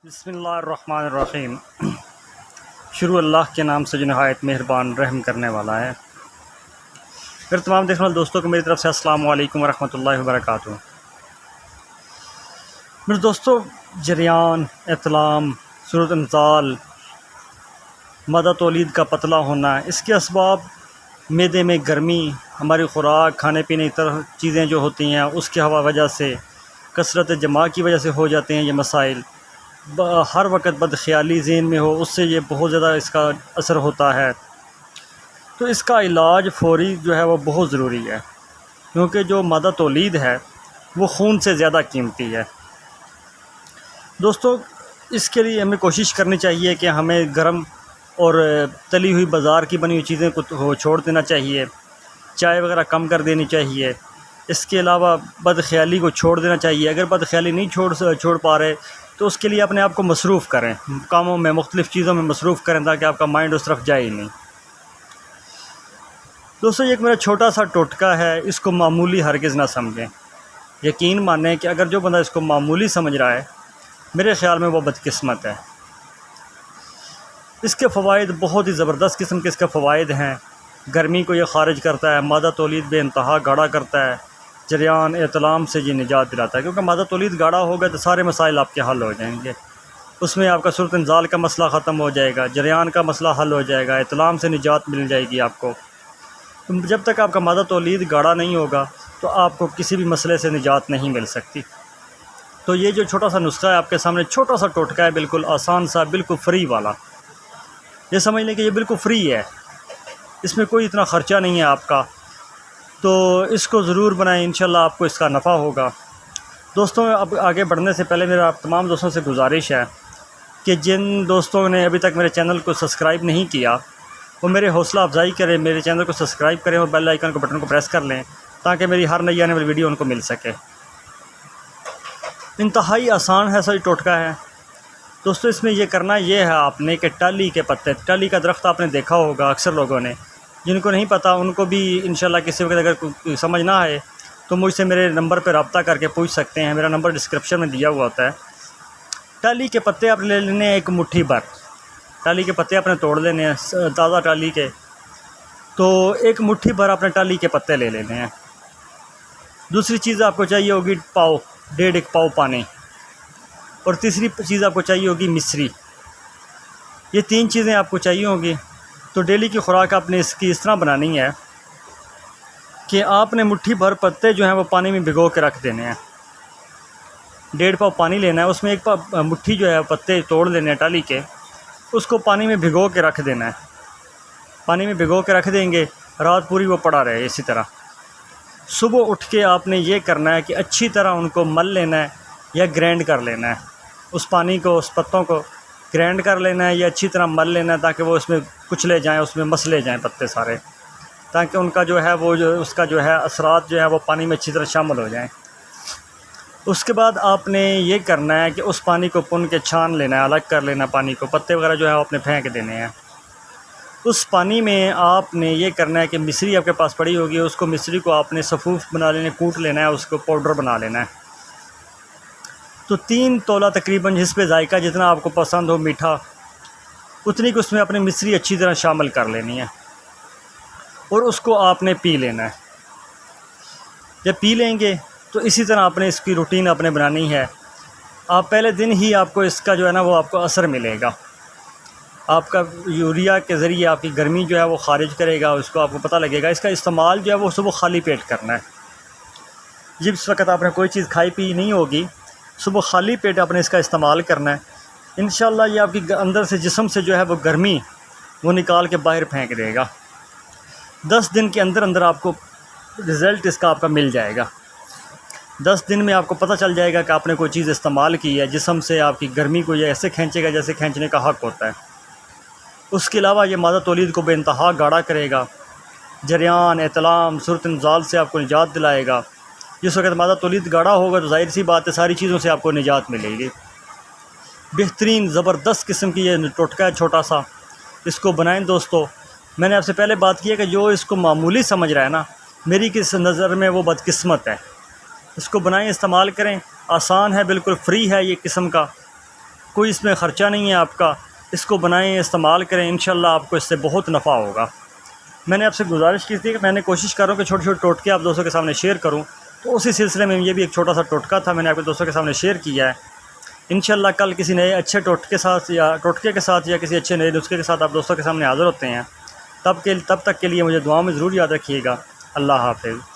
बिस्मिल्लाहिर्रहमानिर्रहीम। शुरू अल्लाह के नाम से जो नहायत मेहरबान रहम करने वाला है। फिर तमाम देखने वाले दोस्तों को मेरी तरफ़ से अस्सलामु अलैकुम वरहमतुल्लाहि वबरकातुहू। मेरे दोस्तों, जरियान, इत्लाम, सूरत इंज़ाल, मादा तौलीद का पतला होना, इसके असबाब मैदे में गर्मी, हमारी ख़ुराक, खाने पीने की तरह चीज़ें जो होती हैं उसके वजह से, कसरत जमा की वजह से हो जाते हैं ये मसाइल। हर वक्त बदख्याली ज़हन में हो, उससे ये बहुत ज़्यादा इसका असर होता है। तो इसका इलाज फ़ौरी जो है वो बहुत ज़रूरी है, क्योंकि जो मादा तौलीद है वो खून से ज़्यादा कीमती है। दोस्तों, इसके लिए हमें कोशिश करनी चाहिए कि हमें गर्म और तली हुई बाज़ार की बनी हुई चीज़ें को छोड़ देना चाहिए, चाय वगैरह कम कर देनी चाहिए। इसके अलावा बदख्याली को छोड़ देना चाहिए। अगर बदख्याली नहीं छोड़ पा रहे तो उसके लिए अपने आप को मसरूफ़ करें, कामों में, मुख्तलिफ़ चीज़ों में मसरूफ़ करें, ताकि आपका माइंड उस तरफ जाए ही नहीं। दोस्तों, ये एक मेरा छोटा सा टोटका है, इसको मामूली हरगिज़ ना समझें। यकीन मानें कि अगर जो बंदा इसको मामूली समझ रहा है, मेरे ख़्याल में वो बदकिस्मत है। इसके फ़वाइद बहुत ही ज़बरदस्त किस्म के इसके फ़वाइद हैं। गर्मी को ये ख़ारिज करता है, मादा तौलीद बेइंतहा गाढ़ा करता है, जरियान इत्लाम से ये निजात दिलाता है। क्योंकि मादा तौलीद गाढ़ा होगा तो सारे मसाइल आपके हल हो जाएंगे। उसमें आपका सूरत इंज़ाल का मसला ख़त्म हो जाएगा, जरियान का मसला हल हो जाएगा, इत्लाम से निजात मिल जाएगी आपको। तो जब तक आपका मादा तौलीद गाढ़ा नहीं होगा तो आपको किसी भी मसले से निजात नहीं मिल सकती। तो ये जो छोटा सा नुस्खा है आपके सामने, छोटा सा टोटका है, बिल्कुल आसान सा, बिल्कुल फ्री वाला। ये समझ लें कि ये बिल्कुल फ्री है, इसमें कोई इतना ख़र्चा नहीं है आपका। तो इसको ज़रूर बनाएं, इंशाल्लाह आपको इसका नफ़ा होगा। दोस्तों, अब आगे बढ़ने से पहले मेरा आप तमाम दोस्तों से गुजारिश है कि जिन दोस्तों ने अभी तक मेरे चैनल को सब्सक्राइब नहीं किया वो मेरे हौसला अफजाई करें, मेरे चैनल को सब्सक्राइब करें और बेल आइकन को बटन को प्रेस कर लें, ताकि मेरी हर नई आने वाली वीडियो उनको मिल सके। इंतहाई आसान है, सही टोटका है। दोस्तों, इसमें ये करना ये है आपने कि टाली के पत्ते, टाली का दरख्त आपने देखा होगा अक्सर लोगों ने, जिनको नहीं पता उनको भी इंशाल्लाह किसी वक्त अगर समझ ना आए तो मुझसे मेरे नंबर पर रब्ता करके पूछ सकते हैं। मेरा नंबर डिस्क्रिप्शन में दिया हुआ होता है। टाली के पत्ते आप ले लेने हैं, एक मुट्ठी भर टाली के पत्ते आपने तोड़ लेने हैं, ताज़ा टाली के। तो एक मुट्ठी भर आपने टाली के पत्ते ले लेने हैं। दूसरी चीज़ आपको चाहिए होगी पाव, 1.5 पाव पानी। और तीसरी चीज़ आपको चाहिए होगी मिश्री। ये 3 चीज़ें आपको चाहिए होंगी। तो डेली की खुराक आपने इसकी इस तरह बनानी है कि आपने मुट्ठी भर पत्ते जो हैं वो पानी में भिगो के रख देने हैं। 1.5 पाव पानी लेना है, उसमें एक मुट्ठी जो है पत्ते तोड़ लेने हैं टाली के, उसको पानी में भिगो के रख देना है। पानी में भिगो के रख देंगे, रात पूरी वो पड़ा रहे इसी तरह। सुबह उठ के आपने ये करना है कि अच्छी तरह उनको मल लेना है या ग्राइंड कर लेना है। उस पानी को, उस पत्तों को ग्राइंड कर लेना है या अच्छी तरह मल लेना है, ताकि वो उसमें कुचले जाएँ, उसमें मसले जाएँ पत्ते सारे, ताकि उनका जो है वो उसका जो है असरात जो है वो पानी में अच्छी तरह शामिल हो जाएँ। उसके बाद आपने ये करना है कि उस पानी को पुन के छान लेना है, अलग कर लेना पानी को, पत्ते वगैरह जो है वो आपने फेंक देने हैं। उस पानी में आपने ये करना है कि मिश्री आपके पास पड़ी होगी, उसको मिश्री को आपने सफ़ूफ़ बना लेना, कूट लेना है, उसको पाउडर बना लेना है। तो 3 तोला तकरीबन, जिस पे जायका जितना आपको पसंद हो मीठा, उतनी को उसमें अपनी मिश्री अच्छी तरह शामिल कर लेनी है और उसको आपने पी लेना है। जब पी लेंगे तो इसी तरह आपने इसकी रूटीन आपने बनानी है। आप पहले दिन ही आपको इसका जो है ना वो आपको असर मिलेगा। आपका यूरिया के ज़रिए आपकी गर्मी जो है वो ख़ारिज करेगा, उसको आपको पता लगेगा। इसका इस्तेमाल जो है वो सुबह खाली पेट करना है। जिस वक्त आपने कोई चीज़ खाई पी नहीं होगी, सुबह खाली पेट आपने इसका इस्तेमाल करना है। इंशाल्लाह ये आपकी अंदर से, जिस्म से जो है वो गर्मी वो निकाल के बाहर फेंक देगा। 10 दिन के अंदर अंदर आपको रिज़ल्ट इसका आपका मिल जाएगा। 10 दिन में आपको पता चल जाएगा कि आपने कोई चीज़ इस्तेमाल की है, जिस्म से आपकी गर्मी को ये ऐसे खींचेगा जैसे खींचने का हक़ होता है। उसके अलावा ये मादा तौलीद को बेइंतहा गाढ़ा करेगा, जरियान, इत्लाम, सूरत इंज़ाल से आपको निजात दिलाएगा। जिस वक्त मादा तौलीद गाढ़ा होगा तो ज़ाहिर सी बात है सारी चीज़ों से आपको निजात मिलेगी। बेहतरीन ज़बरदस्त किस्म की ये टोटका है छोटा सा, इसको बनाएं दोस्तों। मैंने आपसे पहले बात की है कि जो इसको मामूली समझ रहा है ना, मेरी किस नज़र में वो बदकिस्मत है। इसको बनाएं, इस्तेमाल करें, आसान है, बिल्कुल फ्री है ये किस्म का। कोई इसमें ख़र्चा नहीं है आपका। इसको बनाएं, इस्तेमाल करें, इंशाल्लाह आपको इससे बहुत नफ़ा होगा। मैंने आपसे गुजारिश की थी कि मैंने कोशिश कर रहा हूँ कि छोटे छोटे टोटके आप दोस्तों के सामने शेयर करूँ, तो उसी सिलसिले में ये भी एक छोटा सा टोटका था, मैंने आपके दोस्तों के सामने शेयर किया है। इंशाल्लाह कल किसी नए अच्छे टोटके के साथ या किसी अच्छे नए नुस्खे के साथ आप दोस्तों के सामने हाज़िर होते हैं। तब तक के लिए मुझे दुआ में ज़रूर याद रखिएगा। अल्लाह हाफ़िज़।